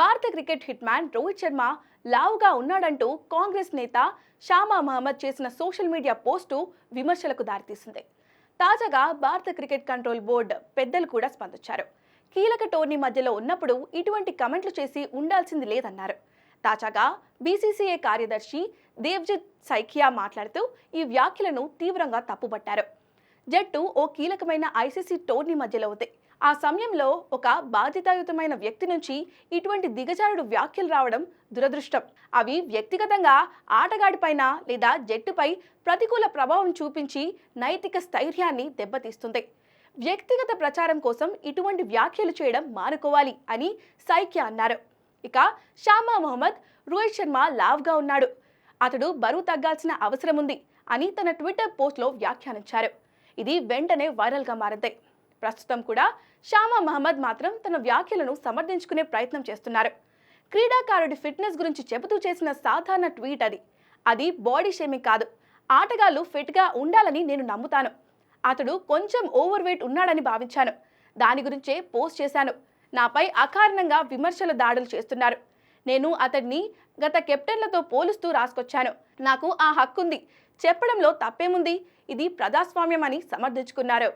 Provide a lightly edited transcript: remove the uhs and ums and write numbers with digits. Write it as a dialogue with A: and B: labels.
A: భారత cricket hit man Rohit Sharma లావుగా ఉన్నాడంటూ కాంగ్రెస్ నేత షామా మహమ్మద్ చేసిన సోషల్ మీడియా పోస్టు విమర్శలకు దారితీసింది. తాజాగా భారత క్రికెట్ కంట్రోల్ బోర్డు పెద్దలు కూడా స్పందించారు. కీలక టోర్నీ మధ్యలో ఉన్నప్పుడు ఇటువంటి కమెంట్లు చేసి ఉండాల్సింది లేదన్నారు. తాజాగా బీసీసీఐ కార్యదర్శి దేవ్జిత్ సైకియా మాట్లాడుతూ ఈ వ్యాఖ్యలను తీవ్రంగా తప్పుపట్టారు. జట్టు ఓ కీలకమైన ఐసీసీ టోర్నీ మధ్యలో ఉంది. ఆ సమయంలో ఒక బాధ్యతాయుతమైన వ్యక్తి నుంచి ఇటువంటి దిగజారుడు వ్యాఖ్యలు రావడం దురదృష్టం. అవి వ్యక్తిగతంగా ఆటగాడిపైన లేదా జట్టుపై ప్రతికూల ప్రభావం చూపించి నైతిక స్థైర్యాన్ని దెబ్బతీస్తుంది. వ్యక్తిగత ప్రచారం కోసం ఇటువంటి వ్యాఖ్యలు చేయడం మానుకోవాలి అని సైక్య అన్నారు. ఇక షామా మహమ్మద్ రోహిత్ శర్మ లావ్గా ఉన్నాడు, అతడు బరువు తగ్గాల్సిన అవసరం ఉంది అని తన ట్విట్టర్ పోస్ట్లో వ్యాఖ్యానించారు. ఇది వెంటనే వైరల్గా మారింది. ప్రస్తుతం కూడా షామా మహమ్మద్ మాత్రం తన వ్యాఖ్యలను సమర్థించుకునే ప్రయత్నం చేస్తున్నారు. క్రీడాకారుడి ఫిట్నెస్ గురించి చెబుతూ చేసిన సాధారణ ట్వీట్ అది బాడీ షేమింగ్ కాదు. ఆటగాళ్లు ఫిట్గా ఉండాలని నేను నమ్ముతాను. అతడు కొంచెం ఓవర్ వెయిట్ ఉన్నాడని భావించాను. దాని గురించే పోస్ట్ చేశాను. నాపై అకారణంగా విమర్శల దాడులు చేస్తున్నారు. నేను అతడిని గత కెప్టెన్లతో పోలుస్తూ రాసుకొచ్చాను. నాకు ఆ హక్కుంది, చెప్పడంలో తప్పేముంది, ఇది ప్రజాస్వామ్యం అని సమర్థించుకున్నారు.